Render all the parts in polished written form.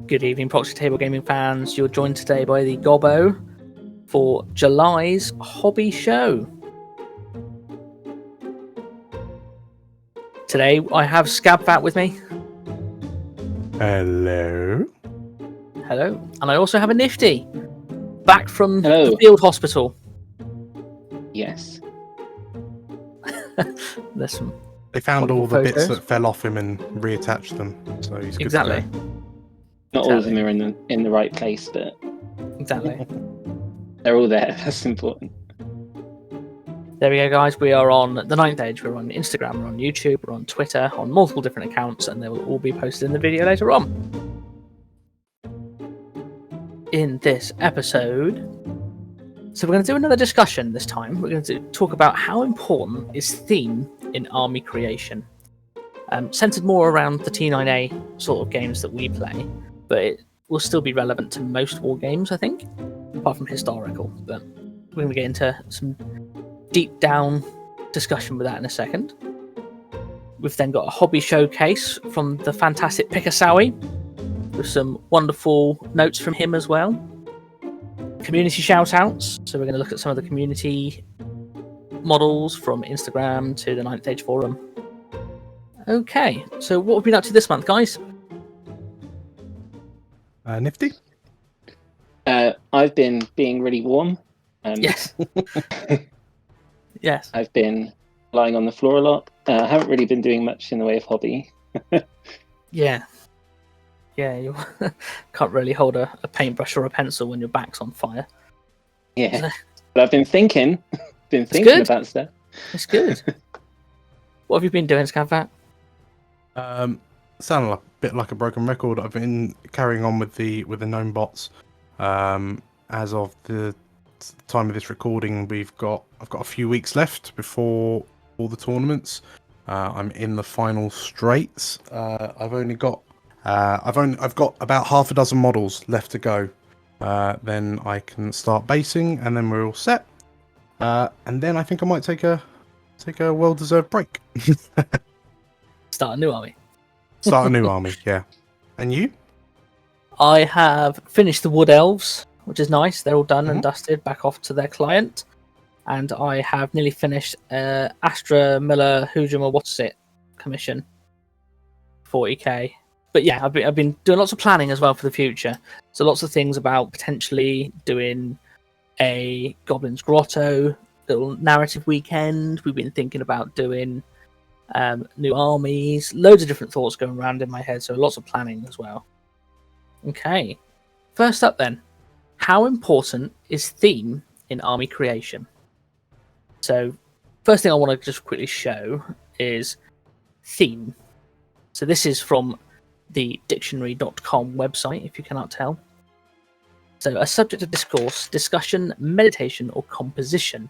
Good evening, Proxy Table Gaming fans. You're joined today by the Gobo for July's hobby show. Today I have Scabfat with me. Hello. Hello. And I also have a Nifty, back from Hello. the field hospital. Yes. There's some They found all the wonderful bits photos. that fell off him and reattached them, so he's good Exactly. to go. Not all of them are in the right place, but Exactly. they're all there. That's important. There we go, guys. We are on the Ninth Age. We're on Instagram, we're on YouTube, we're on Twitter, on multiple different accounts, and they will all be posted in the video later on. In this episode, so we're going to do another discussion this time. We're going to talk about how important is theme in army creation. Centered more around the T9A sort of games that we play, but it will still be relevant to most war games, I think, apart from historical. But we're going to get into some deep down discussion with that in a second. We've then got a hobby showcase from the fantastic Pikasawi with some wonderful notes from him as well. Community shout outs, so we're going to look at some of the community models from Instagram to the Ninth Age forum. Okay, so what have we been up to this month, guys? Nifty? I've been being really warm. Yes. Yes. I've been lying on the floor a lot. I haven't really been doing much in the way of hobby. Yeah. Yeah, you can't really hold a paintbrush or a pencil when your back's on fire. Yeah. But I've been thinking good. about stuff. It's good. What have you been doing, Scabfat? Sounding a bit like a broken record. I've been carrying on with the gnome bots. As of the time of this recording, I've got a few weeks left before all the tournaments. I'm in the final straights. I've got about half a dozen models left to go. Then I can start basing, and then we're all set. And then I think I might take a well-deserved break. Start a new army. Start a new army, yeah. And you? I have finished the Wood Elves, which is nice. They're all done and dusted, back off to their client. And I have nearly finished Astra Miller Hujuma What's It commission, 40k. But yeah, I've been doing lots of planning as well for the future. So lots of things about potentially doing a Goblins Grotto little narrative weekend. We've been thinking about doing new armies, loads of different thoughts going around in my head, so lots of planning as well. Okay, first up then, how important is theme in army creation? So first thing I want to just quickly show is theme. So this is from the dictionary.com website, if you cannot tell. So a subject of discourse, discussion, meditation, or composition.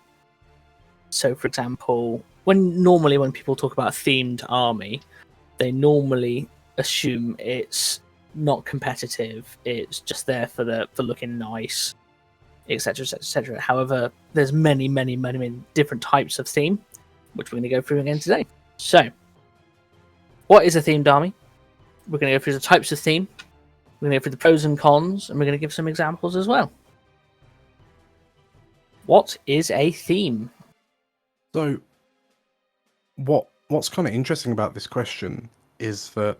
So for example, when people talk about a themed army, they normally assume it's not competitive, it's just there for looking nice, etc, etc. However, there's many different types of theme, which we're going to go through again today. So what is a themed army? We're going to go through the types of theme, we're going to go through the pros and cons, and we're going to give some examples as well. What is a theme? So, what's kind of interesting about this question is that,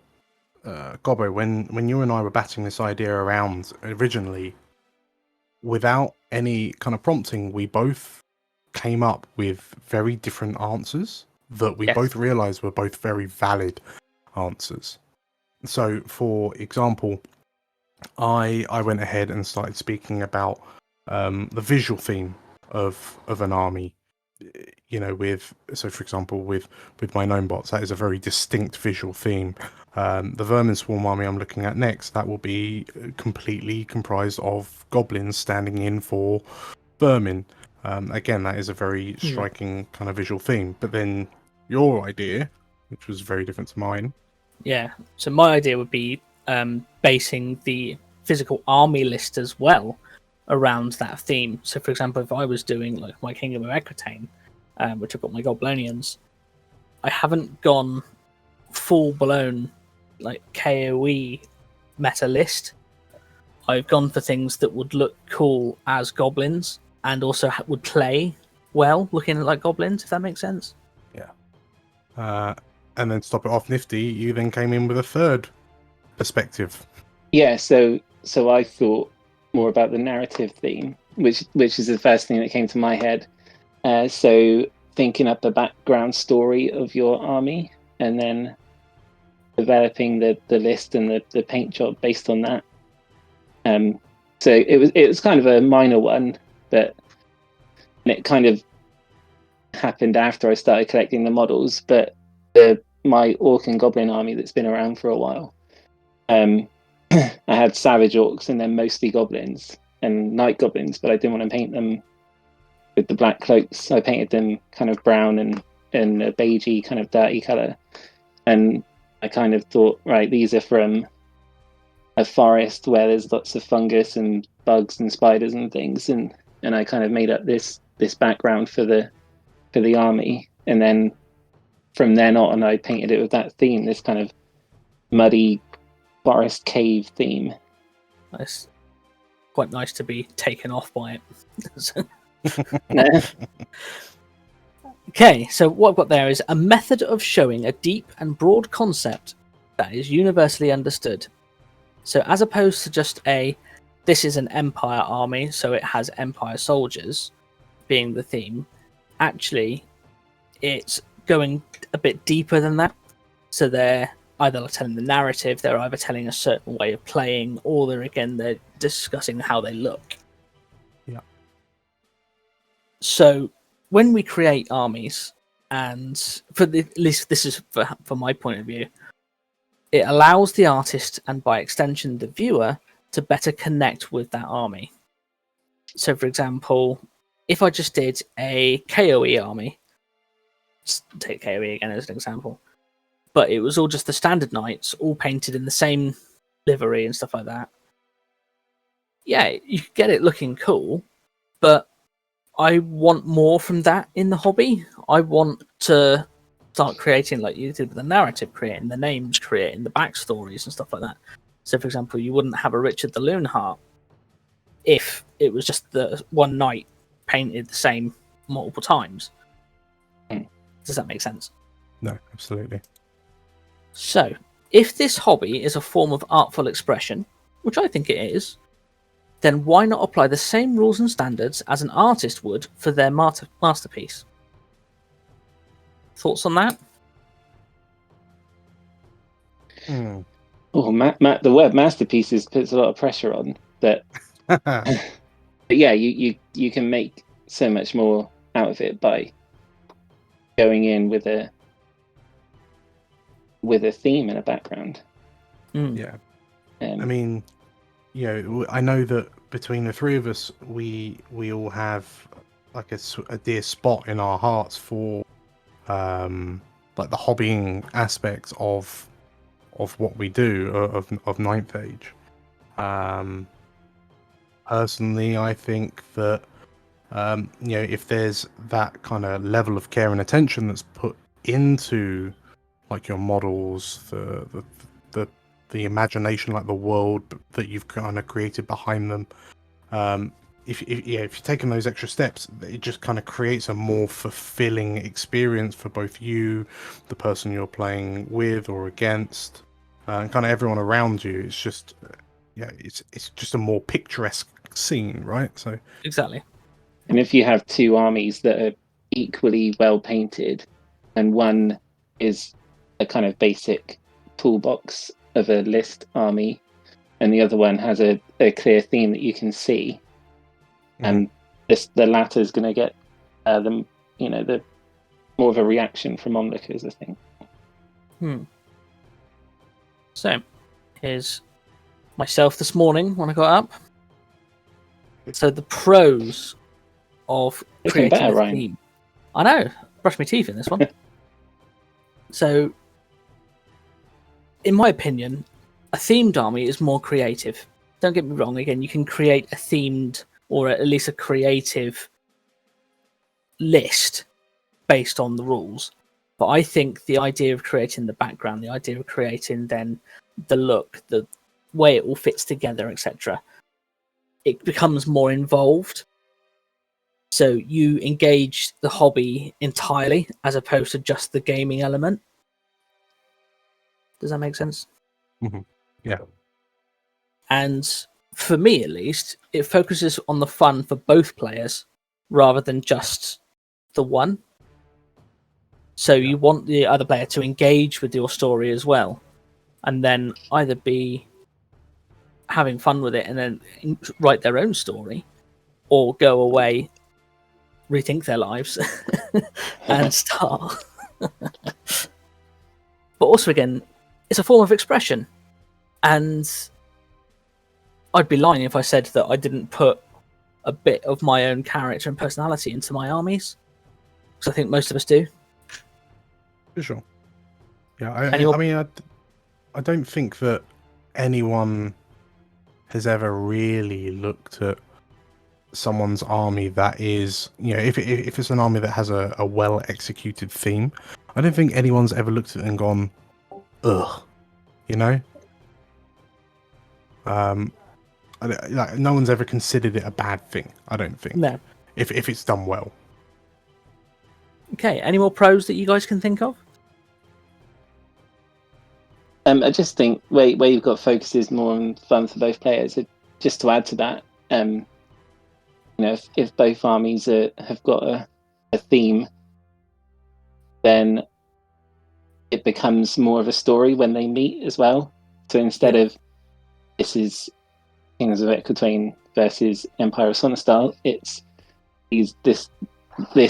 Gobo, when you and I were batting this idea around originally, without any kind of prompting, we both came up with very different answers that we both realised were both very valid answers. So, for example, I went ahead and started speaking about the visual theme of an army. You know, for example, with my gnome bots, that is a very distinct visual theme. The Vermin Swarm army I'm looking at next, that will be completely comprised of goblins standing in for vermin. Again, that is a very striking kind of visual theme. But then your idea, which was very different to mine. Yeah, so my idea would be basing the physical army list as well around that theme. So, for example, if I was doing like my Kingdom of Aquitaine, which I've got my Goblonians, I haven't gone full blown like KOE meta list. I've gone for things that would look cool as goblins and also would play well looking like goblins, if that makes sense. And then to top it off nifty, you then came in with a third perspective. Yeah, so I thought more about the narrative theme, which is the first thing that came to my head. So thinking up a background story of your army and then developing the list and the paint job based on that. So it was kind of a minor one, but it kind of happened after I started collecting the models. But my orc and goblin army that's been around for a while, I had savage orcs and then mostly goblins and night goblins, but I didn't want to paint them with the black cloaks. I painted them kind of brown and a beigey kind of dirty color. And I kind of thought, right, these are from a forest where there's lots of fungus and bugs and spiders and things, and I kind of made up this background for the army, and then from then on I painted it with that theme, this kind of muddy forest cave theme. It's quite nice to be taken off by it. Okay, so what I've got there is a method of showing a deep and broad concept that is universally understood. So as opposed to just this is an Empire army, so it has Empire soldiers being the theme, actually it's going a bit deeper than that. So they're either telling the narrative, they're either telling a certain way of playing, or they're discussing how they look. Yeah. So when we create armies, and at least this is from my point of view, it allows the artist and by extension the viewer to better connect with that army. So for example, if I just did a KOE army, let's take KOE again as an example, but it was all just the standard knights, all painted in the same livery and stuff like that. Yeah, you could get it looking cool, but I want more from that in the hobby. I want to start creating, like you did with the narrative, creating the names, creating the backstories and stuff like that. So, for example, you wouldn't have a Richard the Loonheart if it was just the one knight painted the same multiple times. Does that make sense? No, absolutely. So, if this hobby is a form of artful expression, which I think it is, then why not apply the same rules and standards as an artist would for their masterpiece? Thoughts on that? Oh, Matt, the word masterpieces puts a lot of pressure on, but yeah, you can make so much more out of it by going in with a theme and a background. Yeah. I mean, I know that between the three of us, we all have like a dear spot in our hearts for like the hobbying aspects of what we do of Ninth Age. Personally, I think that if there's that kind of level of care and attention that's put into like your models, the imagination, like the world that you've kind of created behind them, if you've taken those extra steps, it just kind of creates a more fulfilling experience for both you, the person you're playing with or against, and kind of everyone around you. It's just it's just a more picturesque scene, right? So Exactly. And if you have two armies that are equally well painted, and one is a kind of basic toolbox of a list army, and the other one has a clear theme that you can see, and the latter is going to get the more of a reaction from onlookers, I think. So here's myself this morning when I got up. So the pros of creating better, a Ryan. theme. I know, brushed my teeth in this one. So, in my opinion, a themed army is more creative. Don't get me wrong, again, you can create a themed or at least a creative list based on the rules. But I think the idea of creating the background, the idea of creating then the look, the way it all fits together, etc., it becomes more involved. So you engage the hobby entirely as opposed to just the gaming element. Does that make sense? Mm-hmm. Yeah. And for me, at least, it focuses on the fun for both players rather than just the one. So you want the other player to engage with your story as well, and then either be having fun with it and then write their own story, or go away, rethink their lives, and start. But also, again, it's a form of expression, and I'd be lying if I said that I didn't put a bit of my own character and personality into my armies, because I think most of us do. For sure. Yeah, I mean, I don't think that anyone has ever really looked at someone's army that is, if it's an army that has a well executed theme, I don't think anyone's ever looked at it and gone, ugh, no one's ever considered it a bad thing. I don't think. No. If it's done well. Okay. Any more pros that you guys can think of? I just think where you've got focus is more on fun for both players. Just to add to that, if both armies have got a theme, then it becomes more of a story when they meet as well. So instead of this is Kings of Equitane versus Empire of Sonostal, it's this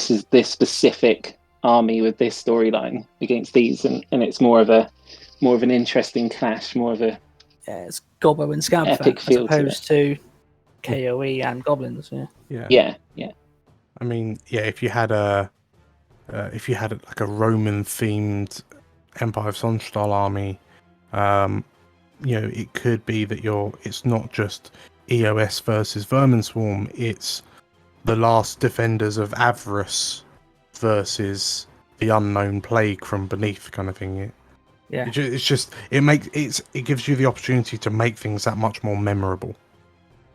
is this specific army with this storyline against these, and it's more of an interesting clash, more of a it's Gobo and Scab epic as feel opposed to KOE and Goblins. Yeah. I mean, if you had like a Roman themed Empire of Sonstal army, it could be that it's not just EOS versus Vermin Swarm, it's the last defenders of Avarice versus the unknown plague from beneath, kind of thing. It gives you the opportunity to make things that much more memorable.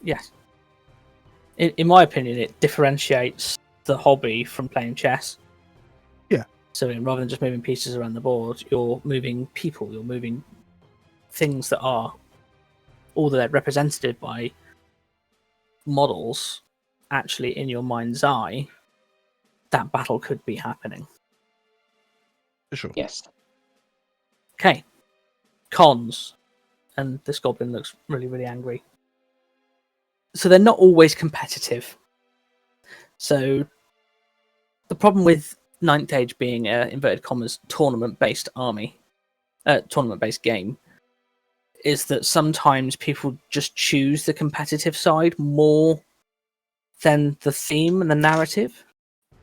Yes. In my opinion, it differentiates the hobby from playing chess. Yeah. So rather than just moving pieces around the board, you're moving people, you're moving things that are all that they're represented by models actually in your mind's eye. That battle could be happening. For sure. Yes. Okay. Cons. And this goblin looks really, really angry. So they're not always competitive. So the problem with Ninth Age being a inverted commas tournament-based game, is that sometimes people just choose the competitive side more than the theme and the narrative.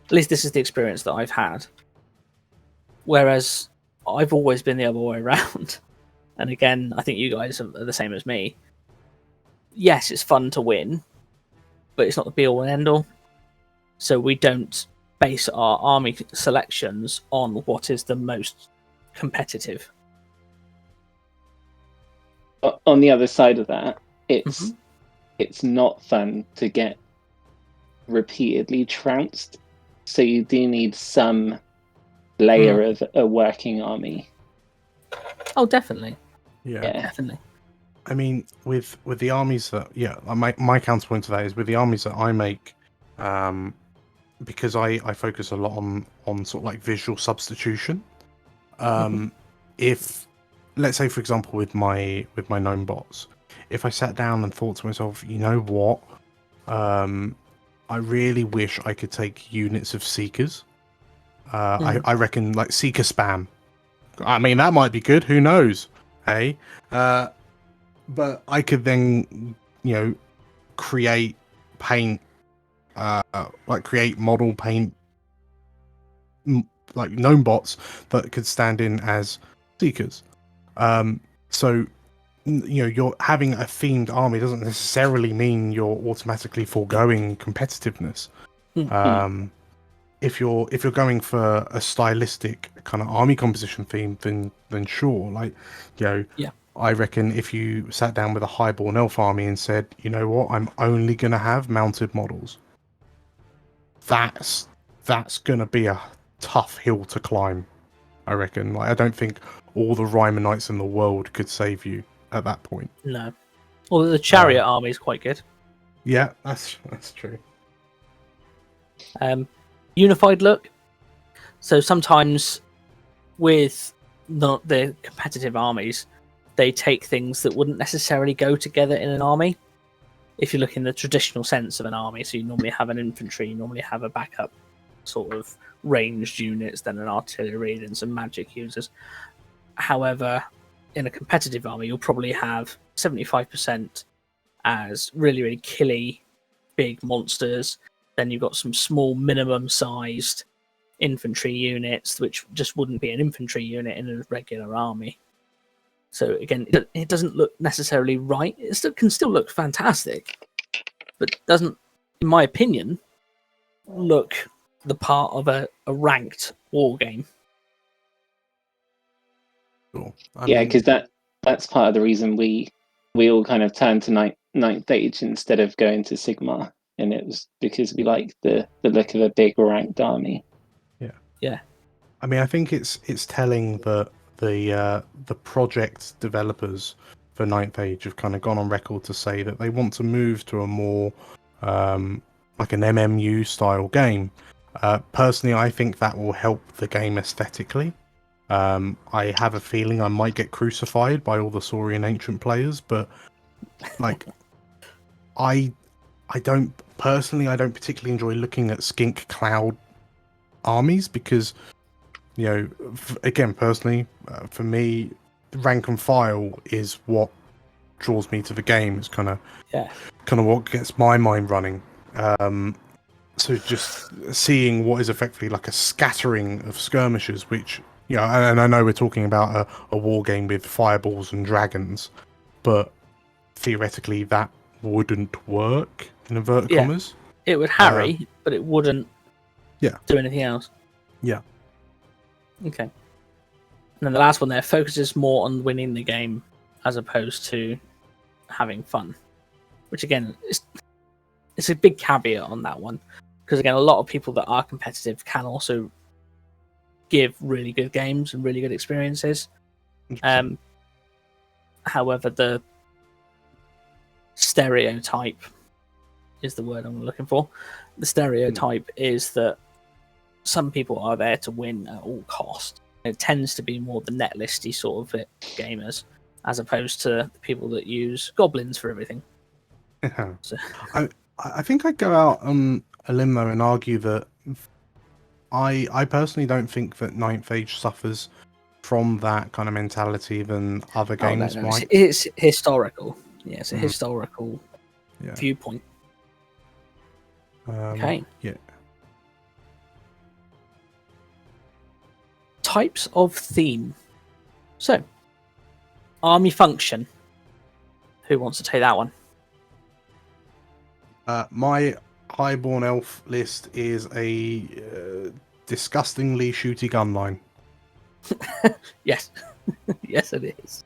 At least this is the experience that I've had. Whereas I've always been the other way around. And again, I think you guys are the same as me. Yes, it's fun to win, but it's not the be-all and end-all. So we don't base our army selections on what is the most competitive. On the other side of that, it's not fun to get repeatedly trounced. So you do need some layer of a working army. Oh, definitely. Yeah. Definitely. I mean, with the armies that my counterpoint to that is with the armies that I make, because I focus a lot on sort of like visual substitution. If, let's say, for example, with my gnome bots, if I sat down and thought to myself, you know what, I really wish I could take units of seekers. I reckon like seeker spam. I mean, that might be good. Who knows? Hey, but I could then, create paint, create model paint, like gnome bots that could stand in as seekers. So, you're having a themed army doesn't necessarily mean you're automatically foregoing competitiveness. If you're going for a stylistic kind of army composition theme, then sure, I reckon if you sat down with a highborn elf army and said, you know what, I'm only going to have mounted models, that's going to be a tough hill to climb, I reckon. Like, I don't think all the Rymanites in the world could save you at that point. No. Well, the chariot army is quite good. Yeah, that's true. Unified look. So sometimes with not the competitive armies, they take things that wouldn't necessarily go together in an army. If you look in the traditional sense of an army, so you normally have an infantry, you normally have a backup sort of ranged units, then an artillery, then some magic users. However, in a competitive army, you'll probably have 75% as really, really killy big monsters. Then you've got some small minimum sized infantry units, which just wouldn't be an infantry unit in a regular army. So again, it doesn't look necessarily right. It can still look fantastic, but doesn't, in my opinion, look the part of a ranked war game. Cool. Yeah, because that's part of the reason we all kind of turned to ninth age instead of going to Sigmar, and it was because we like the look of a big ranked army. Yeah. I mean, I think it's telling that the project developers for Ninth Age have kind of gone on record to say that they want to move to a more like an MMU style game. Personally, I think that will help the game aesthetically. I have a feeling I might get crucified by all the Saurian Ancient players, but like, I don't particularly enjoy looking at skink cloud armies because, you know, again, personally, for me, rank and file is what draws me to the game. It's kind of what gets my mind running. So just seeing what is effectively like a scattering of skirmishers, which, you know, and I know we're talking about a war game with fireballs and dragons, but theoretically that wouldn't work in inverted commas. It would harry, but it wouldn't do anything else. Yeah. Okay. And then the last one there focuses more on winning the game as opposed to having fun. Which again, it's a big caveat on that one. Because again, a lot of people that are competitive can also give really good games and really good experiences. However, the stereotype is the word I'm looking for. The stereotype is that some people are there to win at all cost. It tends to be more the net listy sort of gamers, as opposed to the people that use goblins for everything. Yeah. So. I think I'd go out on a limb though and argue that I personally don't think that Ninth Age suffers from that kind of mentality than other games might. It's historical. Yeah, it's a historical viewpoint. Okay. Yeah. Types of theme. So, army function. Who wants to take that one? My highborn elf list is a disgustingly shooty gun line. Yes. Yes, it is.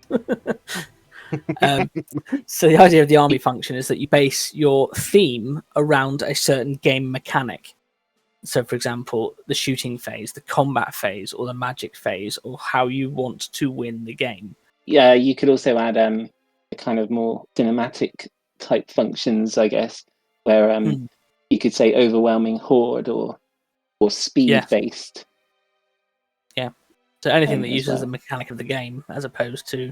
So the idea of the army function is that you base your theme around a certain game mechanic. So, for example, the shooting phase, the combat phase, or the magic phase, or how you want to win the game. Yeah, you could also add a kind of more cinematic type functions, I guess, where you could say overwhelming horde or speed based. Yeah. So anything that uses the mechanic of the game, as opposed to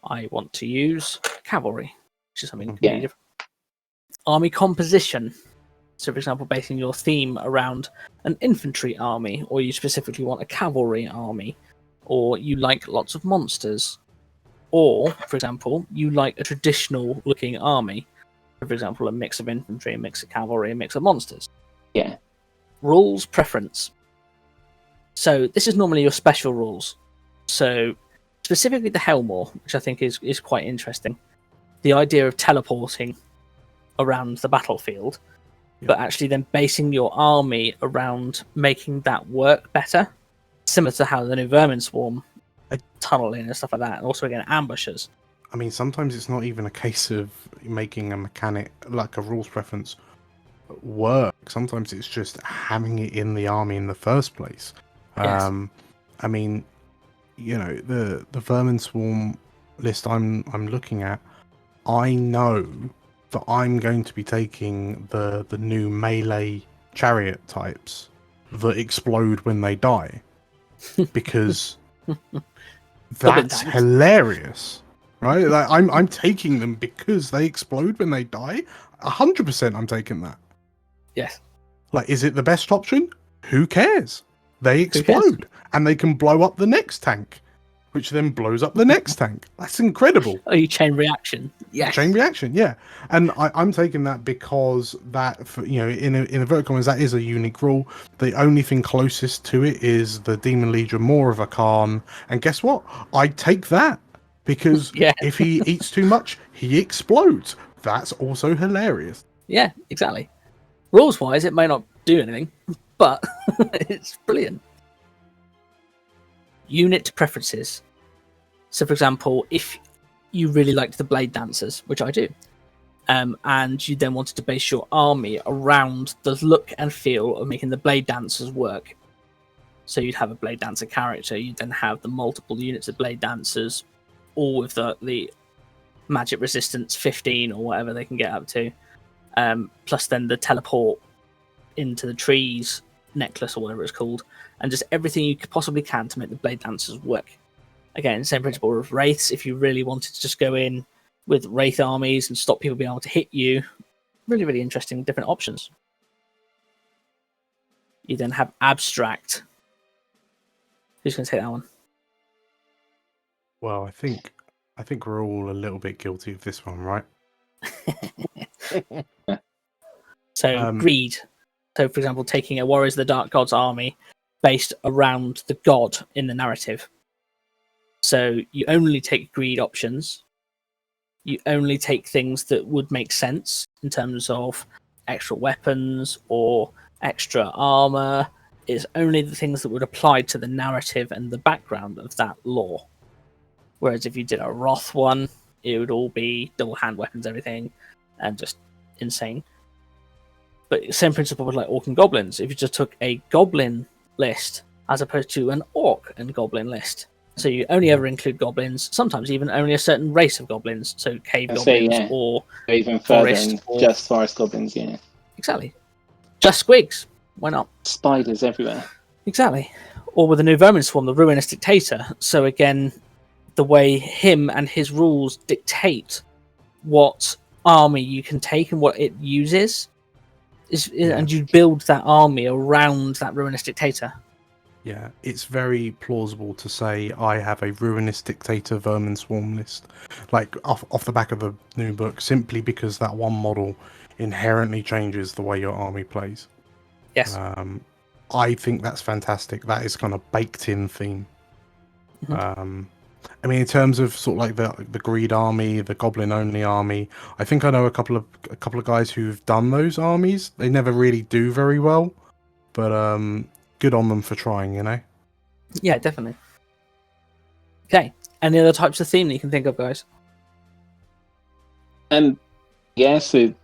I want to use cavalry, which is something completely different. Army composition. So, for example, basing your theme around an infantry army, or you specifically want a cavalry army, or you like lots of monsters, or, for example, you like a traditional-looking army. For example, a mix of infantry, a mix of cavalry, a mix of monsters. Yeah. Rules preference. So this is normally your special rules. So specifically the Helmore, which I think is quite interesting. The idea of teleporting around the battlefield, but actually then basing your army around making that work better. Similar to how the new Vermin Swarm tunneling and stuff like that, and also again ambushes. I mean, sometimes it's not even a case of making a mechanic, like a rules preference, work. Sometimes it's just having it in the army in the first place. Yes. I mean, you know, the Vermin Swarm list I'm looking at, I know that I'm going to be taking the new melee chariot types that explode when they die, because that's hilarious. Right, like I'm taking them because they explode when they die. 100%, I'm taking that. Yes. Like, is it the best option? Who cares? They explode, and they can blow up the next tank, which then blows up the next tank. That's incredible. Oh, you chain reaction. Yeah. Chain reaction, yeah. And I'm taking that because that, for, you know, in inverted commas, that is a unique rule. The only thing closest to it is the Demon Legion, more of a Khan. And guess what? I take that. Because if he eats too much, he explodes. That's also hilarious. Yeah, exactly. Rules-wise, it may not do anything, but it's brilliant. Unit preferences. So, for example, if you really liked the Blade Dancers, which I do, and you then wanted to base your army around the look and feel of making the Blade Dancers work. So you'd have a Blade Dancer character, you'd then have the multiple units of Blade Dancers, all with the magic resistance 15 or whatever they can get up to, plus then the teleport into the trees necklace or whatever it's called, and just everything you possibly can to make the Blade Dancers work. Again, same principle of Wraiths. If you really wanted to just go in with Wraith armies and stop people being able to hit you, really, really interesting different options. You then have Abstract. Who's going to take that one? Well, I think we're all a little bit guilty of this one, right? So greed. So, for example, taking a Warriors of the Dark Gods army based around the god in the narrative. So you only take greed options. You only take things that would make sense in terms of extra weapons or extra armor. It's only the things that would apply to the narrative and the background of that lore. Whereas if you did a Wrath one, it would all be double hand weapons, everything, and just insane. But same principle with like Orc and Goblins. If you just took a Goblin list as opposed to an Orc and Goblin list, so you only ever include Goblins, sometimes even only a certain race of Goblins, so Cave Goblins or even further Forest and or... just Forest Goblins, yeah. Exactly. Just Squigs. Why not? Spiders everywhere. Exactly. Or with the new Vermin Swarm, the Ruinous Dictator. So again, the way him and his rules dictate what army you can take and what it uses, and you build that army around that Ruinous Dictator. Yeah, it's very plausible to say I have a Ruinous Dictator Vermin Swarm list, like off the back of the new book, simply because that one model inherently changes the way your army plays. Yes. I think that's fantastic. That is kind of baked in theme. Mm-hmm. I mean, in terms of sort of like the greed army, the goblin only army, I think I know a couple of guys who've done those armies. They never really do very well, but good on them for trying, you know. Yeah, definitely. Okay, any other types of theme that you can think of, guys? Yeah, so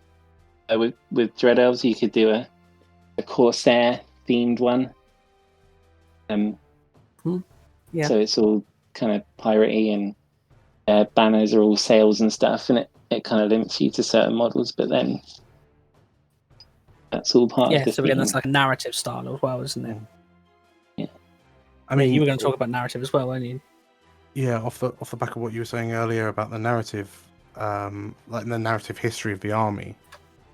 with Dread Elves, you could do a Corsair themed one. Yeah. So it's all kind of piratey and banners are all sails and stuff, and it kind of limits you to certain models, but then that's all part of the so again, that's like a narrative style as well, isn't it? Yeah. I mean, you were going to talk about narrative as well, weren't you? Yeah, off the back of what you were saying earlier about the narrative, like the narrative history of the army.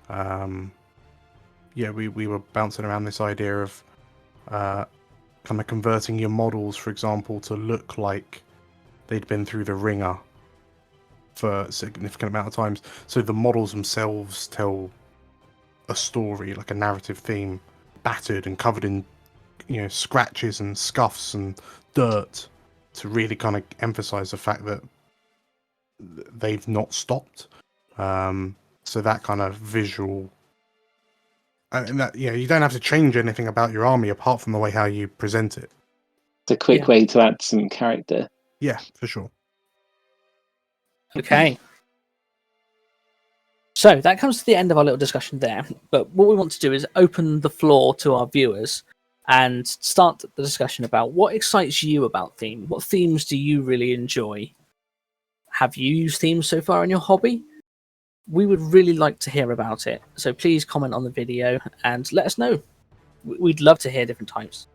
Yeah, we were bouncing around this idea of kind of converting your models, for example, to look like they'd been through the ringer for a significant amount of times. So the models themselves tell a story, like a narrative theme, battered and covered in, you know, scratches and scuffs and dirt, to really kind of emphasize the fact that they've not stopped. So that kind of visual, and that, you know, you don't have to change anything about your army apart from the way how you present it. It's a quick way to add some character Yeah, for sure. Okay. So that comes to the end of our little discussion there. But what we want to do is open the floor to our viewers and start the discussion about what excites you about theme. What themes do you really enjoy? Have you used themes so far in your hobby? We would really like to hear about it. So please comment on the video and let us know. We'd love to hear different types.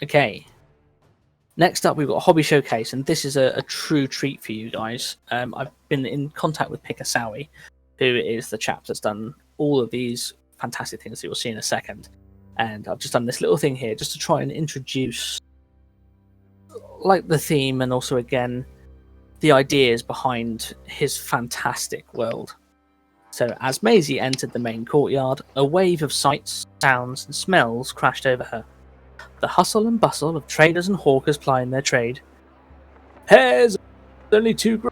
Okay. Next up, we've got a hobby showcase, and this is a true treat for you guys. I've been in contact with Pikasawi, who is the chap that's done all of these fantastic things that you'll see in a second. And I've just done this little thing here just to try and introduce like the theme and also, again, the ideas behind his fantastic world. So as Maisie entered the main courtyard, a wave of sights, sounds, and smells crashed over her. The hustle and bustle of traders and hawkers plying their trade. Hares, only 2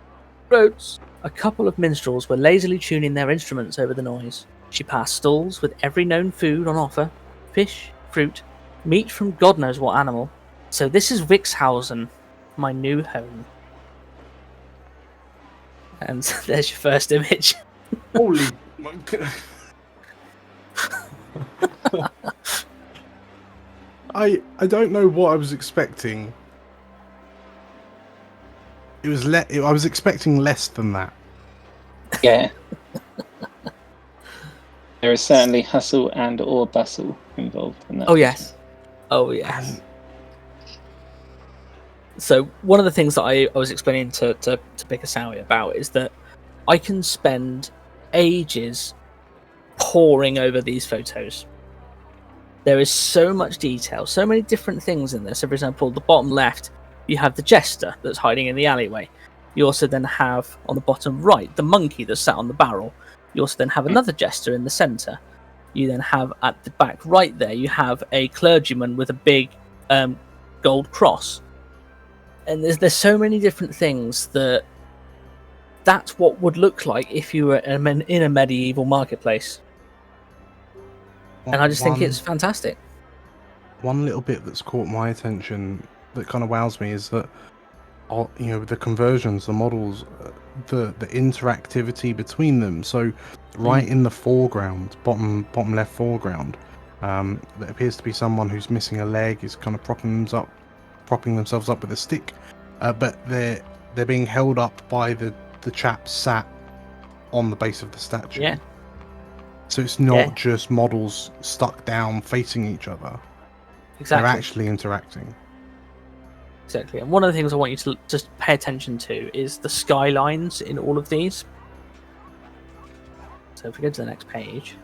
groats. A couple of minstrels were lazily tuning their instruments over the noise. She passed stalls with every known food on offer. Fish, fruit, meat from God knows what animal. So this is Wixhausen, my new home. And there's your first image. Holy. I don't know what I was expecting. I was expecting less than that. Yeah. There is certainly hustle and or bustle involved in that. Oh yes. Oh yes. So one of the things that I was explaining to Pikasawi about is that I can spend ages poring over these photos. There is so much detail, so many different things in there. So for example, the bottom left, you have the jester that's hiding in the alleyway. You also then have on the bottom right the monkey that's sat on the barrel. You also then have another jester in the centre. You then have at the back right there, you have a clergyman with a big gold cross. And there's so many different things that's what would look like if you were in a medieval marketplace. And I just think it's fantastic. One little bit that's caught my attention that kind of wows me is that, the conversions, the models, the interactivity between them. So right in the foreground, bottom left foreground, there appears to be someone who's missing a leg, is kind of propping themselves up with a stick, but they're being held up by the chap sat on the base of the statue. Yeah. So it's not just models stuck down facing each other. Exactly. They're actually interacting. Exactly. And one of the things I want you to just pay attention to is the skylines in all of these. So if we go to the next page.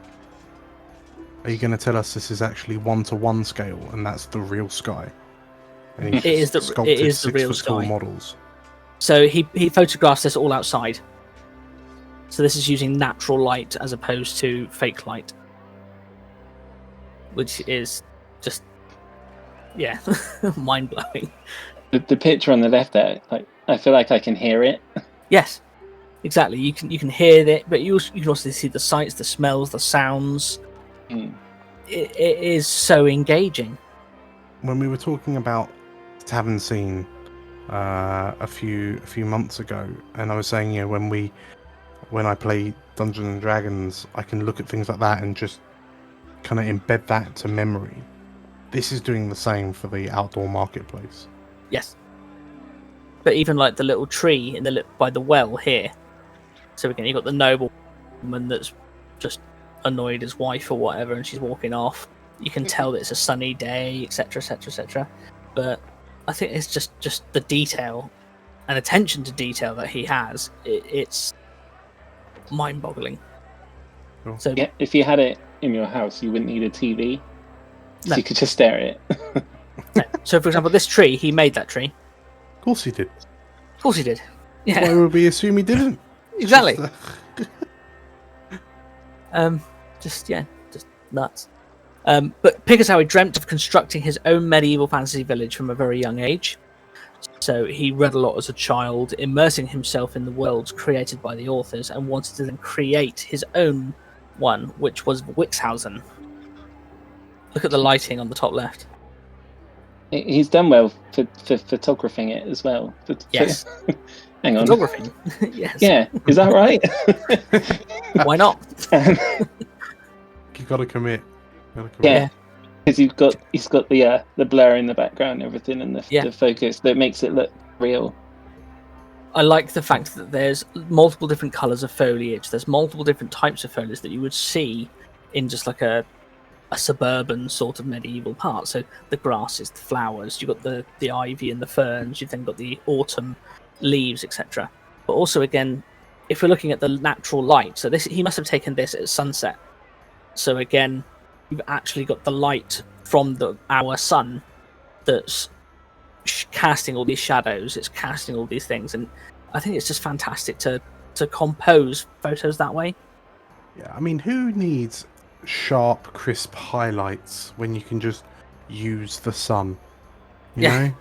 Are you going to tell us this is actually 1-to-1 scale and that's the real sky? And It is the real 6-foot tall sky. models. So he photographs this all outside. So this is using natural light as opposed to fake light, which is just mind blowing. The picture on the left there, like I feel like I can hear it. Yes, exactly. You can hear it, but you can also see the sights, the smells, the sounds. It is so engaging. When we were talking about the tavern scene a few months ago, and I was saying, when I play Dungeons and Dragons, I can look at things like that and just kind of embed that to memory. This is doing the same for the outdoor marketplace. Yes. But even like the little tree by the well here. So again, you've got the nobleman that's just annoyed his wife or whatever, and she's walking off. You can tell that it's a sunny day, etc., etc., etc. But I think it's just the detail and attention to detail that he has. It's mind-boggling. Cool. So Yeah, if you had it in your house, you wouldn't need a TV. So No. you could just stare at it. no. So for example, this tree, he made that tree. Of course he did. Of course he did. Yeah, Why would we assume he didn't? exactly. Just, Just nuts. But Pikasawi dreamt of constructing his own medieval fantasy village from a very young age. So he read a lot as a child, immersing himself in the worlds created by the authors, and wanted to then create his own one, which was Wixhausen. Look at the lighting on the top left. He's done well for photographing it as well. Yes. Hang on. Photography. Yes. Yeah, is that right? Why not? You gotta commit. Yeah, because he's got the blur in the background, and everything, and the focus that makes it look real. I like the fact that there's multiple different colours of foliage. There's multiple different types of foliage that you would see in just like a suburban sort of medieval part. So the grasses, the flowers, you've got the ivy and the ferns, you've then got the autumn leaves, etc. But also, again, if we're looking at the natural light, so he must have taken this at sunset. So again, you've actually got the light from our sun that's casting all these shadows, it's casting all these things, and I think it's just fantastic to compose photos that way. Yeah, I mean, who needs sharp, crisp highlights when you can just use the sun? You know?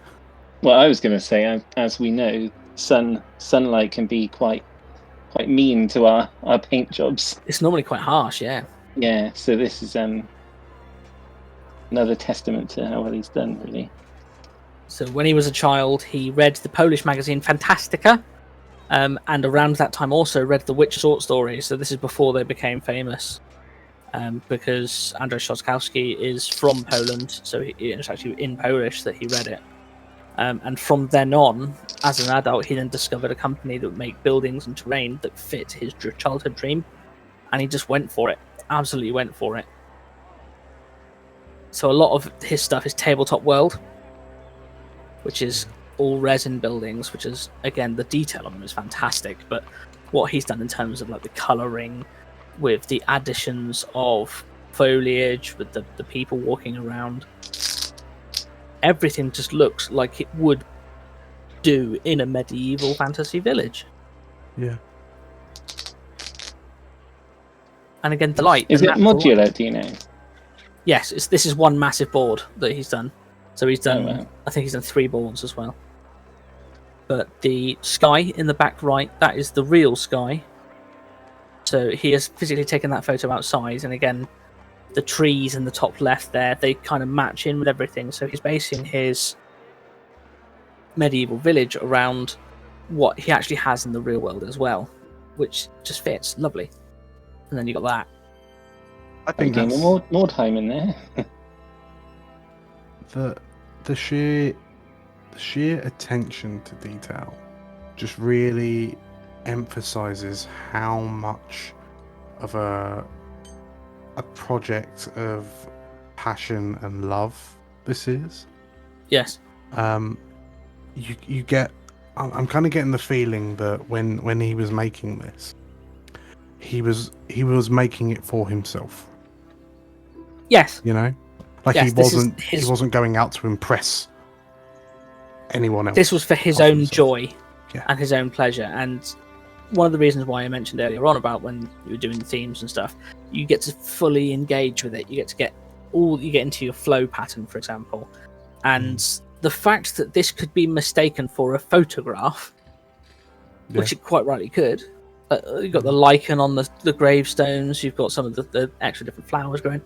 Well, I was going to say, as we know, sunlight can be quite mean to our paint jobs. It's normally quite harsh, yeah. Yeah, so this is another testament to how well he's done, really. So when he was a child, he read the Polish magazine Fantastica, and around that time also read the Witcher short stories. So this is before they became famous, because Andrzej Trzaskowski is from Poland, so it's actually in Polish that he read it. And from then on, as an adult, he then discovered a company that would make buildings and terrain that fit his childhood dream, and he just went for it. Absolutely went for it. So a lot of his stuff is tabletop world, which is all resin buildings, which is, again, the detail on them is fantastic, but what he's done in terms of like the colouring, with the additions of foliage, with the people walking around, everything just looks like it would do in a medieval fantasy village. Yeah. And again, the light. Is it modular, do you know? Yes, this is one massive board that he's done. So he's done, wow. I think he's done 3 boards as well. But the sky in the back right, that is the real sky. So he has physically taken that photo outside, and again, the trees in the top left there, they kind of match in with everything. So he's basing his medieval village around what he actually has in the real world as well, which just fits lovely. And then you got that. I think that's more time in there. the sheer attention to detail just really emphasizes how much of a project of passion and love this is. Yes. You get. I'm kind of getting the feeling that when he was making this, he was making it for himself. Yes. You know, like yes, he wasn't going out to impress anyone else. This was for his own joy Yeah. and his own pleasure. And one of the reasons why I mentioned earlier on about when you were doing the themes and stuff, you get to fully engage with it. You get into your flow pattern, for example. And the fact that this could be mistaken for a photograph, which it quite rightly could. You've got the lichen on the gravestones. You've got some of the extra different flowers growing.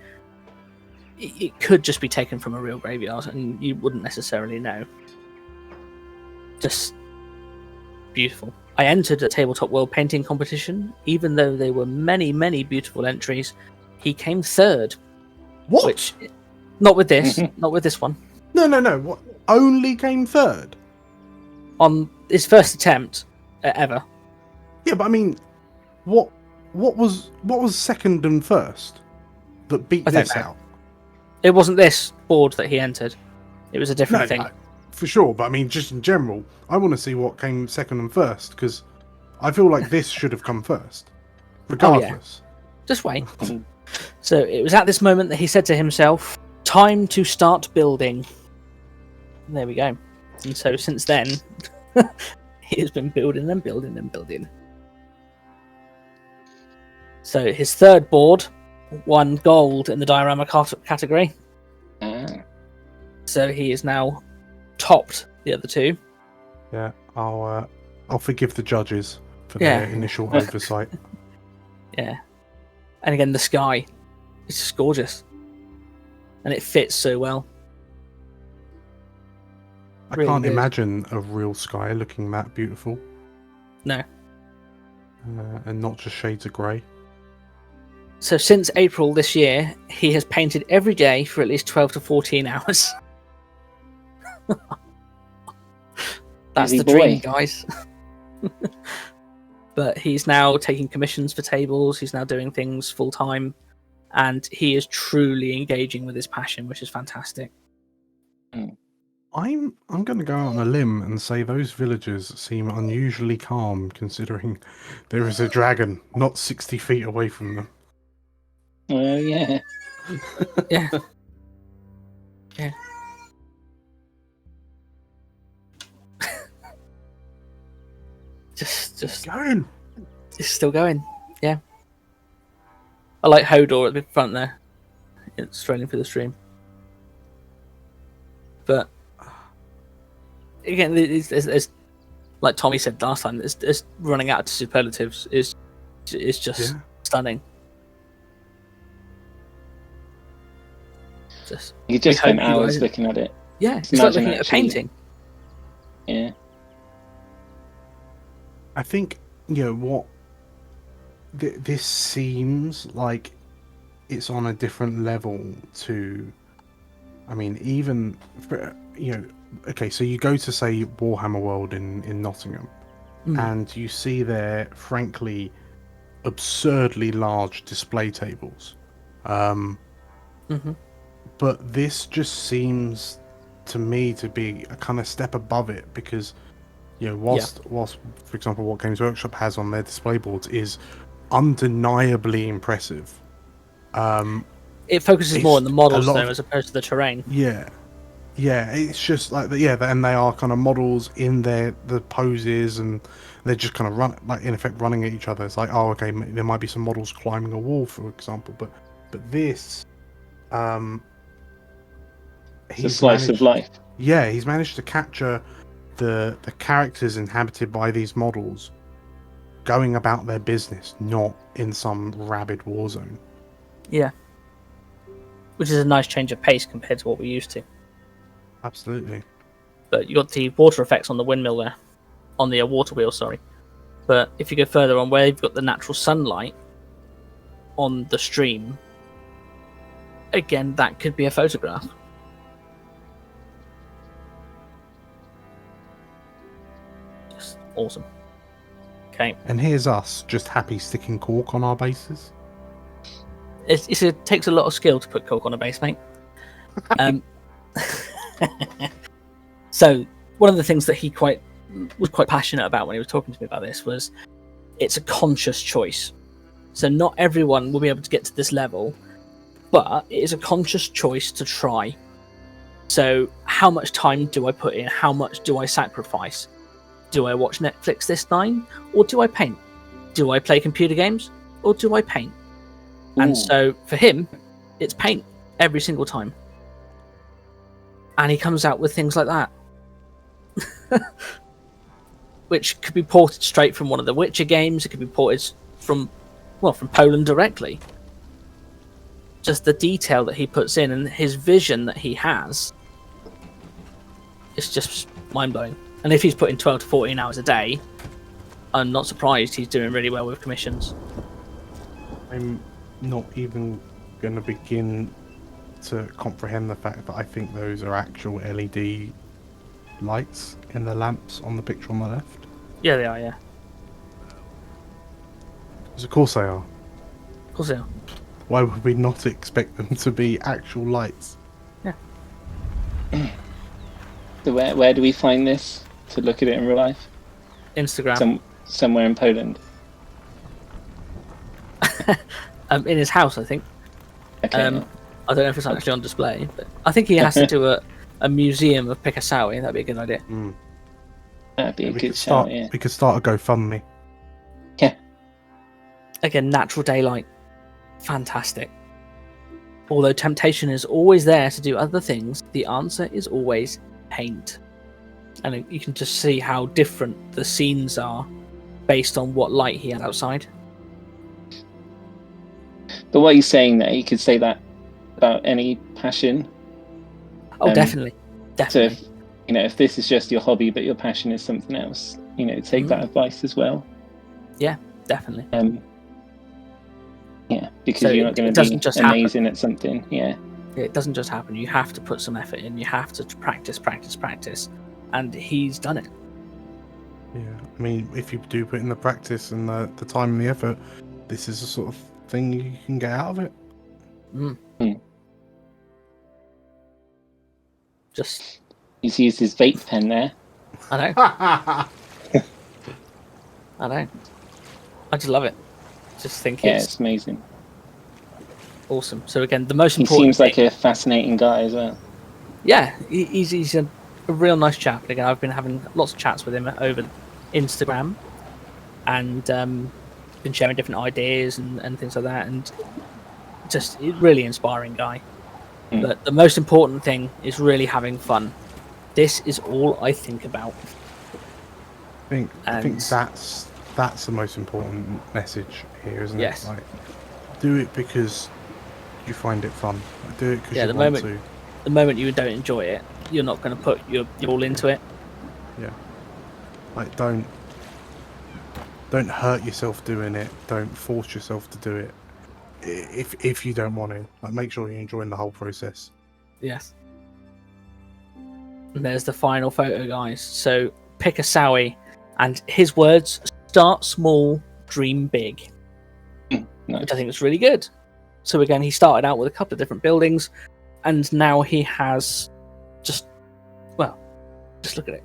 It could just be taken from a real graveyard, and you wouldn't necessarily know. Just beautiful. I entered a tabletop world painting competition. Even though there were many, many beautiful entries, he came third. What? Which, not with this, not with this one. No. What? Only came third on his first attempt ever. Yeah, but I mean, what was second and first that beat this out? It wasn't this board that he entered. It was a different thing. For sure, but I mean, just in general, I want to see what came second and first, because I feel like this should have come first, regardless. Oh, yeah. Just wait. So it was at this moment that he said to himself, "Time to start building." And there we go. And so since then, he has been building and building and building. So his third board won gold in the diorama category. So he is now topped the other 2. Yeah, I'll forgive the judges for their initial oversight. Yeah, and again, the sky, it's just gorgeous, and it fits so well. I Really can't good. imagine a real sky looking that beautiful. No. And not just shades of grey. So since April this year, he has painted every day for at least 12 to 14 hours. That's Busy the dream, boy. guys. But he's now taking commissions for tables. He's now doing things full time, and he is truly engaging with his passion, which is fantastic. I'm going to go out on a limb and say those villagers seem unusually calm, considering there is a dragon not 60 feet away from them. Oh yeah. Yeah. Yeah. just Going. it's still going. Yeah. I like Hodor at the front there. It's straining through the stream. But again, it's like Tommy said last time, it's running out of superlatives is just stunning. You just spent hours looking at it. Yeah, it's like looking at a painting. Yeah. I think, what this seems like it's on a different level to, I mean, even, okay, so you go to, say, Warhammer World in Nottingham, and you see there, frankly, absurdly large display tables. But this just seems to me to be a kind of step above it, because whilst for example what Games Workshop has on their display boards is undeniably impressive, it focuses more on the models though as opposed to the terrain. Yeah, it's just like and they are kind of models in the poses, and they're just kind of in effect running at each other. It's like, oh, okay, there might be some models climbing a wall, for example, but this it's a slice of life. Yeah, he's managed to capture the characters inhabited by these models going about their business, not in some rabid war zone. Yeah. Which is a nice change of pace compared to what we're used to. Absolutely. But you got the water effects on the windmill there. On the water wheel, sorry. But if you go further on where you've got the natural sunlight on the stream, again, that could be a photograph. Just awesome. Okay. And here's us, just happy sticking cork on our bases. It takes a lot of skill to put cork on a base, mate. So one of the things that he was quite passionate about when he was talking to me about this was it's a conscious choice. So not everyone will be able to get to this level, but it is a conscious choice to try. So how much time do I put in? How much do I sacrifice? Do I watch Netflix this night, or do I paint? Do I play computer games, or do I paint? Ooh. And so for him, it's paint every single time. And he comes out with things like that. Which could be ported straight from one of the Witcher games. It could be ported from Poland directly. Just the detail that he puts in and his vision that he has, it's just mind-blowing. And if he's putting 12 to 14 hours a day, I'm not surprised he's doing really well with commissions. I'm not even going to begin to comprehend the fact that I think those are actual LED lights in the lamps on the picture on the left. Yeah, they are, yeah. Because of course they are. Of course they are. Why would we not expect them to be actual lights? Yeah. So where do we find this to look at it in real life? Instagram. Somewhere in Poland. In his house, I think. Okay. I don't know if it's actually on display, but I think he has to do a museum of Picasso. That'd be a good idea. That'd be a good shout, yeah. We could start a GoFundMe. Yeah. Again, natural daylight. Fantastic. Although temptation is always there to do other things, the answer is always paint. And you can just see how different the scenes are based on what light he had outside. But what he's saying there, you could say that about any passion. Oh, definitely. So if this is just your hobby, but your passion is something else, take that advice as well. Yeah, definitely. Yeah, because So you're not going to be amazing at something. Yeah. It doesn't just happen. You have to put some effort in. You have to practice, and he's done it. Yeah, I mean, if you do put in the practice and the time and the effort, this is the sort of thing you can get out of it. Just he's used his vape pen there. I know. I know. I just love it. Just think it's amazing. Awesome. So again, the most important. He seems like a fascinating guy as well. Yeah, he's a real nice chap. Again, I've been having lots of chats with him over Instagram, and been sharing different ideas and things like that, and just a really inspiring guy. But the most important thing is really having fun. This is all I think about. I think that's the most important message here, isn't it? Like, do it because you find it fun. Like, do it because you want to. The moment you don't enjoy it, you're not going to put your all into it. Yeah. Like, don't hurt yourself doing it. Don't force yourself to do it. If you don't want to, like, make sure you're enjoying the whole process. Yes. And there's the final photo, guys. So pick a Sowie, and his words: start small, dream big. Nice. Which I think is really good. So again, he started out with a couple of different buildings, and now he has just look at it.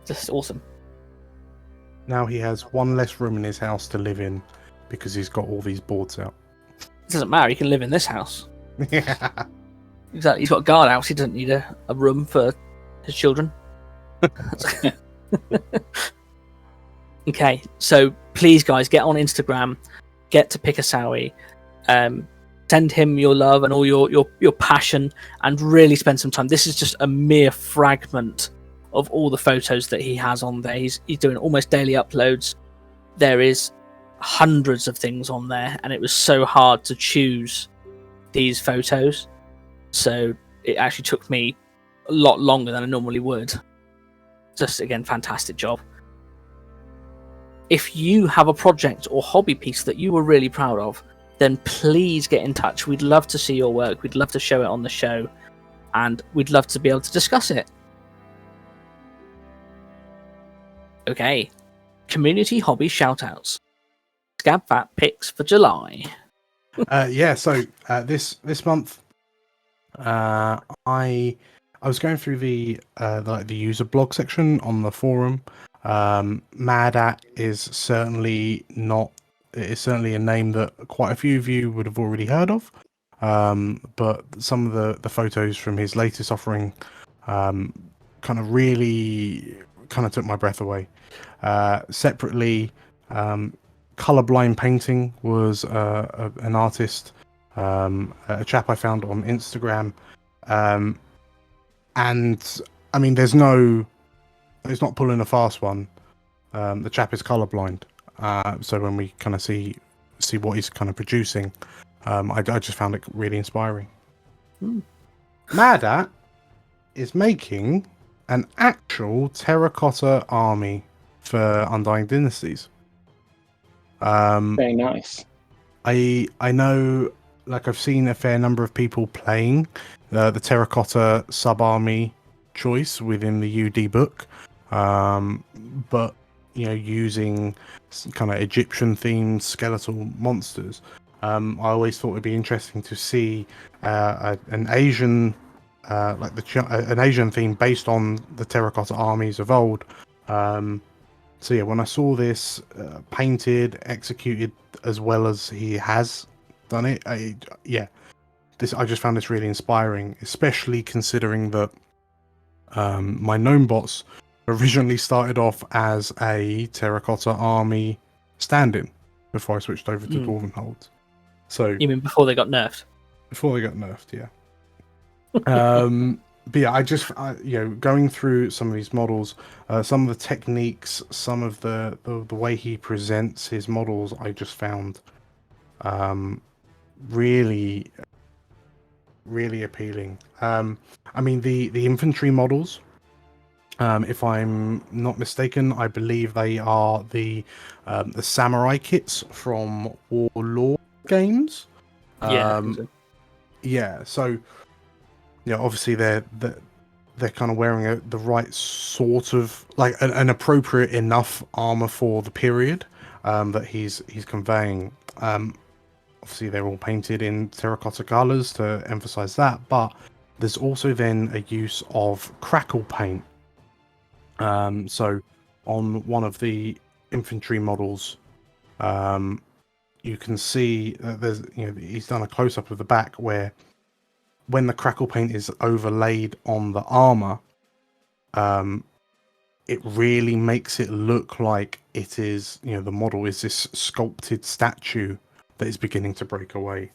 Just awesome. Now he has one less room in his house to live in because he's got all these boards out. It doesn't matter, he can live in this house. Yeah. Exactly. He's got a guardhouse, he doesn't need a room for his children. Okay, so please guys, get on Instagram, get to Pick a Sowie, send him your love and all your passion, and really spend some time. This is just a mere fragment of all the photos that he has on there. He's doing almost daily uploads. There is hundreds of things on there, and it was so hard to choose these photos. So it actually took me a lot longer than I normally would. Just again, fantastic job. If you have a project or hobby piece that you were really proud of, then please get in touch. We'd love to see your work. We'd love to show it on the show, and we'd love to be able to discuss it. Okay, community hobby shoutouts. Scab Fat picks for July. So this month, I was going through the user blog section on the forum. Mad at is certainly a name that quite a few of you would have already heard of. But some of the photos from his latest offering kind of really took my breath away. Separately, Colorblind Painting was an artist, a chap I found on Instagram, and I mean, it's not pulling a fast one. The chap is colorblind, so when we kind of see what he's kind of producing, I just found it really inspiring. Mad at is making an actual terracotta army for Undying Dynasties. Very nice. I know, like, I've seen a fair number of people playing the terracotta sub-army choice within the UD book, but using kind of Egyptian themed skeletal monsters. I always thought it'd be interesting to see an Asian an Asian theme based on the terracotta armies of old. So yeah, when I saw this painted, executed as well as he has done it, I just found this really inspiring, especially considering that my gnome bots originally started off as a terracotta army stand-in before I switched over to Dwarven Holds. So you mean before they got nerfed? Before they got nerfed, yeah. But yeah, going through some of these models, some of the techniques, some of the way he presents his models, I just found really really appealing. I mean, the infantry models, if I'm not mistaken, I believe they are the samurai kits from Warlord games. Yeah. Yeah, so obviously they're kind of wearing the right sort of like an appropriate enough armor for the period that he's conveying. Obviously, they're all painted in terracotta colors to emphasize that, but there's also then a use of crackle paint. So on one of the infantry models, you can see there's he's done a close up of the back where when the crackle paint is overlaid on the armor, it really makes it look like it is, the model is this sculpted statue that is beginning to break away.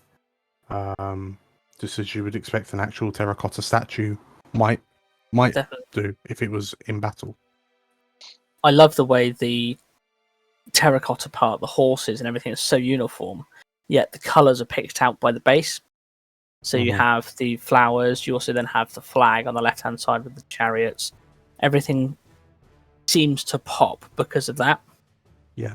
Just as you would expect an actual terracotta statue might Definitely. do if it was in battle. I love the way the terracotta part, the horses and everything is so uniform, yet the colours are picked out by the base. So you have the flowers, you also then have the flag on the left-hand side with the chariots. Everything seems to pop because of that. Yeah.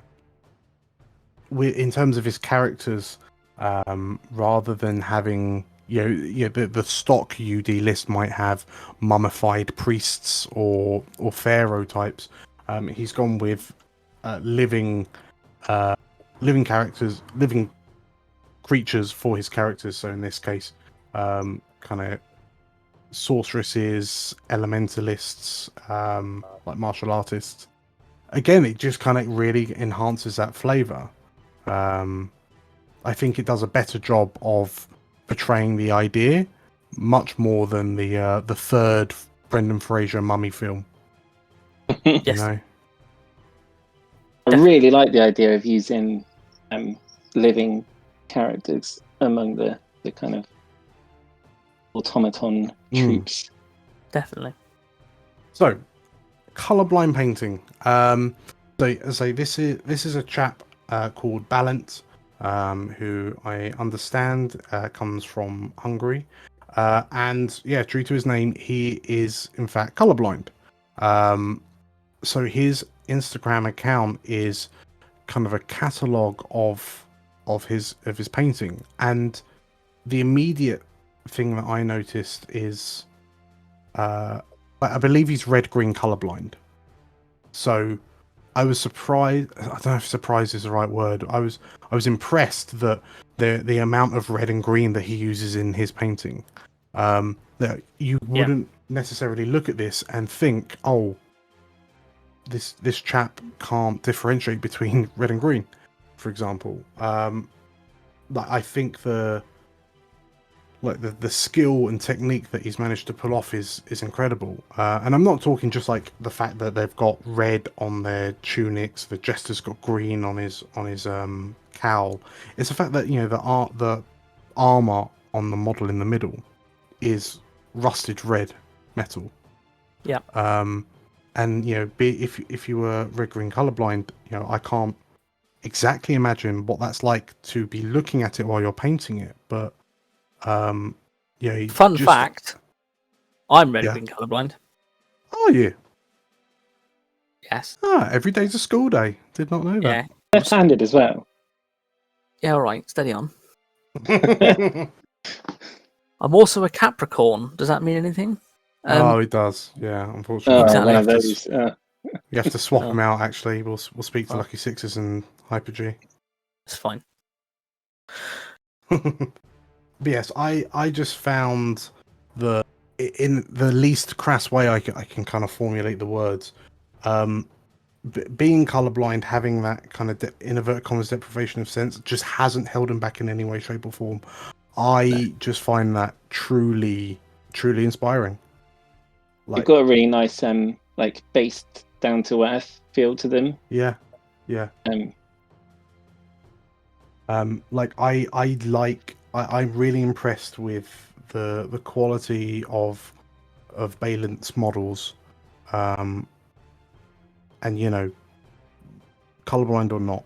In terms of his characters, rather than having the stock UD list might have mummified priests or pharaoh types, he's gone with living characters, living creatures for his characters. So in this case, kind of sorceresses, elementalists, like martial artists. Again, it just kind of really enhances that flavor. I think it does a better job of portraying the idea, much more than the third Brendan Fraser mummy film. Yes. I really like the idea of using living characters among the kind of automaton troops. Definitely. So, colorblind painting. So this is a chap called Balint, who I understand comes from Hungary, and yeah, true to his name, he is in fact colorblind. So his Instagram account is kind of a catalogue of his painting, and the immediate thing that I noticed is I believe he's red-green colorblind. So I was surprised. I don't know if surprised is the right word. I was impressed that the amount of red and green that he uses in his painting. That you wouldn't necessarily look at this and think, oh, this chap can't differentiate between red and green, for example. Like I think the skill and technique that he's managed to pull off is incredible. And I'm not talking just like the fact that they've got red on their tunics, the jester's got green on his cowl. It's the fact that the armor on the model in the middle is rusted red metal. Yeah. And if you were red green colorblind, I can't exactly imagine what that's like to be looking at it while you're painting it, but Fun fact, I'm red-green colorblind. Are you? Yes. Every day's a school day. Did not know that. Yeah. Left-handed as well. Yeah, all right. Steady on. I'm also a Capricorn. Does that mean anything? Oh, it does. Yeah, unfortunately. Exactly. One of those. You have to swap them out, actually. We'll speak to Lucky Sixes and Hyper G. It's fine. But yes, I just found in the least crass way I can kind of formulate the words. Being colorblind, having that kind of in inverted commas deprivation of sense, just hasn't held him back in any way, shape, or form. I just find that truly, truly inspiring. They've got a really nice, like based down to earth feel to them. Yeah. I'm really impressed with the quality of Balint's models, and colorblind or not,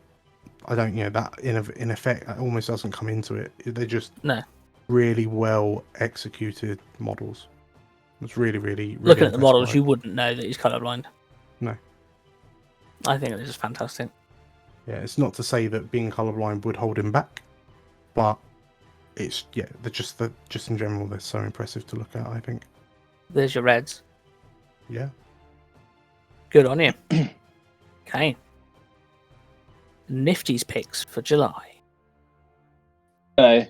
I don't that in effect it almost doesn't come into it. They just really well executed models. It's really, really, really Looking at the impressed models, by you it. wouldn't know that he's colorblind. No. I think it's just fantastic. Yeah, it's not to say that being colorblind would hold him back, but it's just in general they're so impressive to look at. I think. There's your reds. Yeah. Good on you. Okay. Nifty's picks for July. So,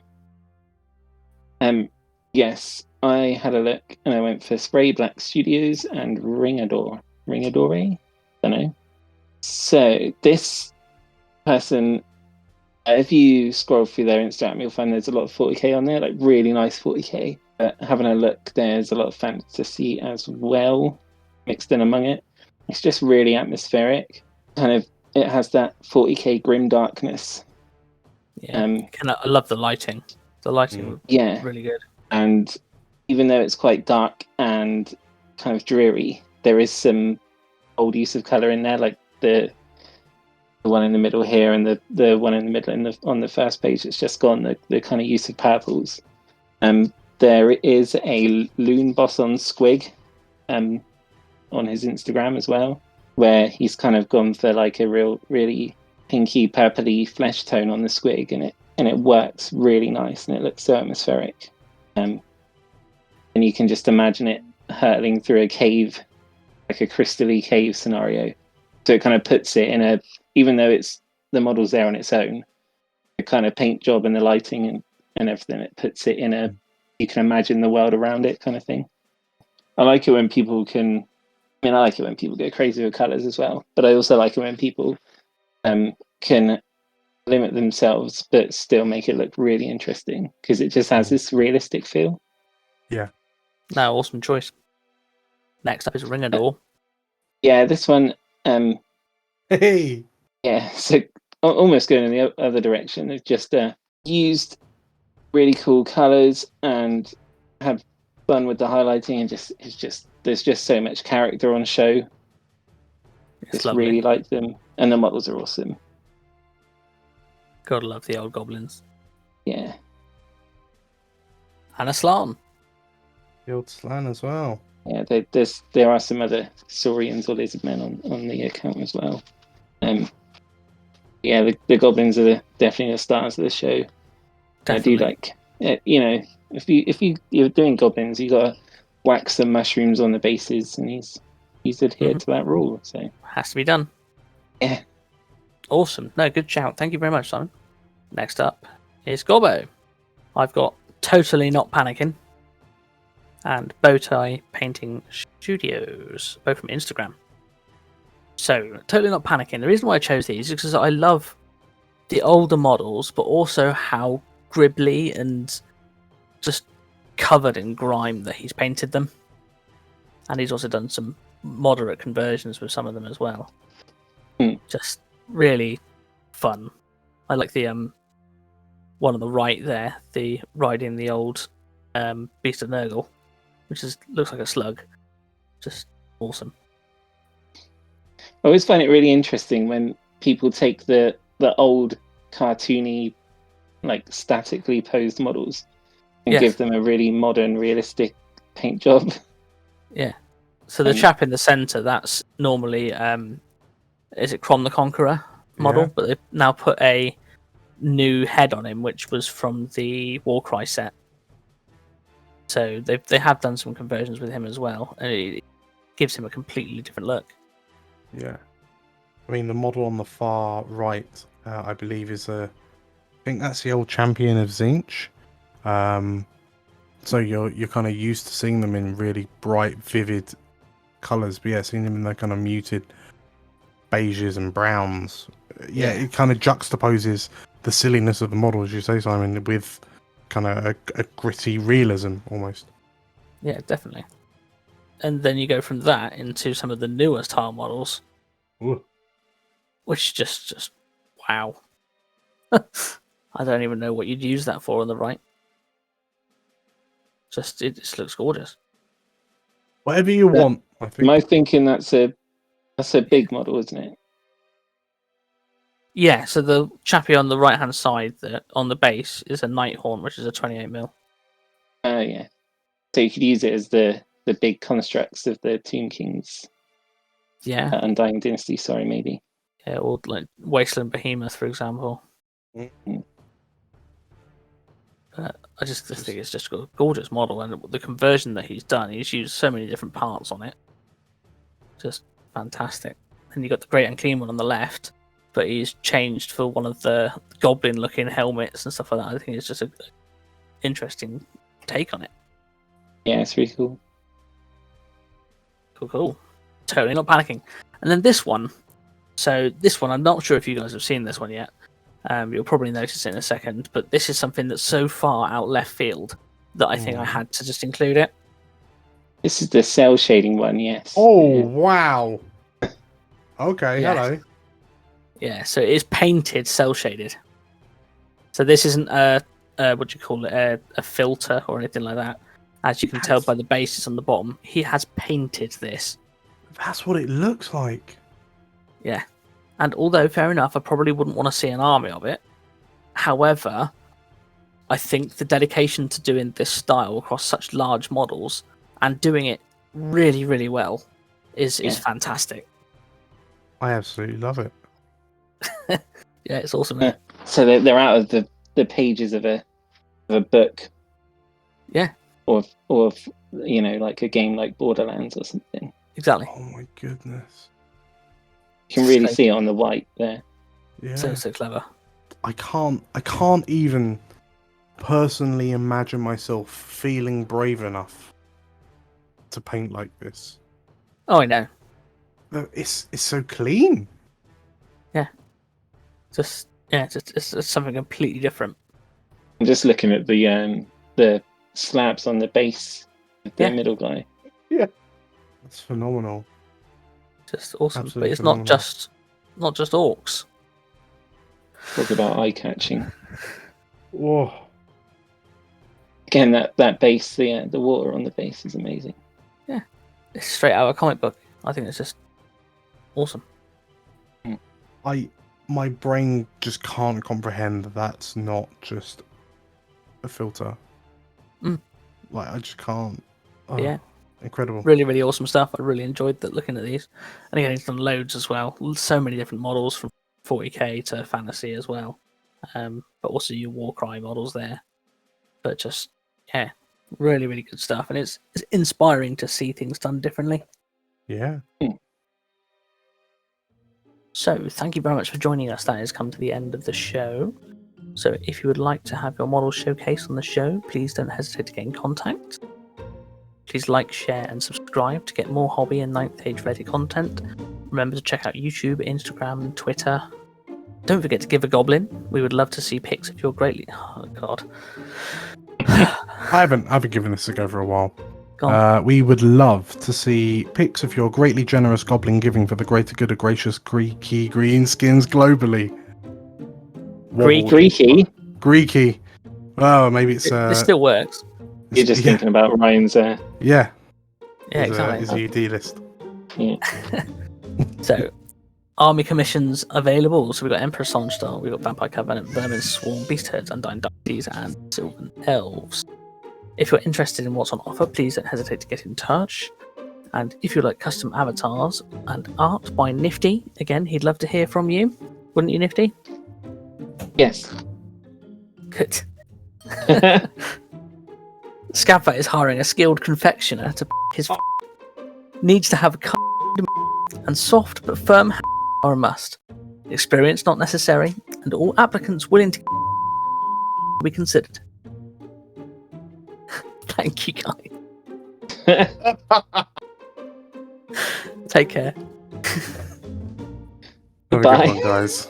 yes, I had a look and I went for Spray Black Studios and Ringadore. Ringadore? Don't know. So this person, if you scroll through their Instagram, you'll find there's a lot of 40k on there, like really nice 40k. But having a look, there's a lot of fantasy as well mixed in among it. It's just really atmospheric. Kind of, it has that 40k grim darkness. Yeah, I love the lighting. The lighting, yeah, really good. And even though it's quite dark and kind of dreary, there is some old use of color in there, like the one in the middle here and the one in the middle on the first page. It's just gone the kind of use of purples. There is a loon boss on Squig, on his Instagram as well, where he's kind of gone for like a really pinky purpley flesh tone on the Squig, and it works really nice and it looks so atmospheric. And you can just imagine it hurtling through a cave, like a crystally cave scenario. So it kind of puts it in a, even though the model's there on its own, the kind of paint job and the lighting and everything, it puts it in a, you can imagine the world around it kind of thing. I like it when people can, I like it when people go crazy with colours as well, but I also like it when people can limit themselves but still make it look really interesting, because it just has this realistic feel. Yeah. No, awesome choice. Next up is Ringadore. Yeah, this one, Hey. yeah, so almost going in the other direction. They've just used really cool colours and had fun with the highlighting, and there's just so much character on show. It's Just really like them, and the models are awesome. Gotta love the old goblins. Yeah. And a Slan. The old Slan as well. Yeah, there are some other Saurians or Lizardmen on the account as well. Yeah, the goblins are definitely the stars of the show. Definitely. I do like, if you're doing goblins, you gotta whack some mushrooms on the bases, and he's adhered to that rule. So has to be done. Yeah. Awesome. No, good shout. Thank you very much, Simon. Next up is Gobo. I've got Totally Not Panicking and Bowtie Painting Studios, both from Instagram. So, Totally Not Panicking. The reason why I chose these is because I love the older models, but also how gribbly and just covered in grime that he's painted them. And he's also done some moderate conversions with some of them as well. Just really fun. I like the one on the right there, the riding the old Beast of Nurgle, which looks like a slug. Just awesome. I always find it really interesting when people take the old cartoony, like statically posed models and give them a really modern, realistic paint job. Yeah. So the chap in the centre, that's normally is it Crom the Conqueror model, but they've now put a new head on him, which was from the Warcry set. So they have done some conversions with him as well, and it gives him a completely different look. Yeah, I mean the model on the far right, I believe I think that's the old champion of Zinch. So you're kind of used to seeing them in really bright, vivid colours, but yeah, seeing them in the kind of muted beiges and browns, it kind of juxtaposes the silliness of the model, as you say, Simon, with kind of a gritty realism almost. Yeah, definitely. And then you go from that into some of the newer style models, which just wow. I don't even know what you'd use that for on the right. It just looks gorgeous. Whatever you want, I think. Am I thinking that's a big model, isn't it? Yeah, so the chappie on the right hand side on the base is a Nighthaunt, which is a 28mm. Oh yeah. So you could use it as the big constructs of the Tomb Kings, Yeah, Undying Dynasty. Sorry, maybe. yeah, or like Wasteland Behemoth, for example. Mm. I just think it's just a gorgeous model, and the conversion that he's done, he's used so many different parts on it. Just fantastic. And you got the Great Unclean one on the left, but he's changed for one of the goblin-looking helmets and stuff like that. I think it's just an interesting take on it. Yeah, it's really cool. Cool. Totally not panicking. And then this one. So this one, I'm not sure if you guys have seen this one yet. You'll probably notice it in a second, but this is something that's so far out left field that I think I had to just include it. This is the cell shading one, yes. Oh, Yeah. wow. Okay, Yeah. hello. Yeah, so it is painted, cell shaded. So this isn't a what do you call it, a filter or anything like that. As you can tell by the bases on the bottom, he has painted this. That's what it looks like. Yeah. And although, fair enough, I probably wouldn't want to see an army of it. However, I think the dedication to doing this style across such large models and doing it really, really well is fantastic. I absolutely love it. Yeah, it's awesome. So they're out of the pages of a book. Yeah. Or like a game like Borderlands or something. Exactly. Oh my goodness. You can really see it on the white there. Yeah. So clever. I can't even personally imagine myself feeling brave enough to paint like this. Oh, I know. It's so clean. Yeah. It's something completely different. I'm just looking at the slabs on the base of the middle guy. Yeah. That's phenomenal. Just awesome. Absolutely but it's phenomenal. not just orcs. Talk about eye catching. Whoa. Again, that base, the water on the base is amazing. Yeah. It's straight out of a comic book. I think it's just awesome. My brain just can't comprehend that that's not just a filter. Like, I just can't. Oh, Yeah. Incredible. Really, really awesome stuff. I really enjoyed looking at these. And again, he's done loads as well. So many different models from 40k to fantasy as well. But also your Warcry models there. But just, yeah, really, really good stuff. And it's inspiring to see things done differently. Yeah. So, thank you very much for joining us. That has come to the end of the show. So, if you would like to have your models showcased on the show, please don't hesitate to get in contact. Please like, share, and subscribe to get more hobby and 9th Age ready content. Remember to check out YouTube, Instagram, and Twitter. Don't forget to give a goblin. We would love to see pics of your greatly... Oh, God. I haven't given this a go for a while. Go on. We would love to see pics of your greatly generous goblin giving for the greater good of gracious Greeky greenskins globally. Greeky? Greeky. Oh, maybe it's... It still works. You're just thinking about Ryan's... Yeah. Yeah, exactly. His UD list. Yeah. So, army commissions available. So we've got Emperor Sonstar, we've got Vampire Covenant, Vermin Swarm, Beast Herds, Undying Deities, and Sylvan Elves. If you're interested in what's on offer, please don't hesitate to get in touch. And if you like custom avatars and art by Nifty, again, he'd love to hear from you. Wouldn't you, Nifty? Yes. Good. Scabfat is hiring a skilled confectioner to his needs to have a kind and soft but firm are a must. Experience not necessary, and all applicants willing to be considered. Thank you, guys. Take care. Have a good Bye. one, guys.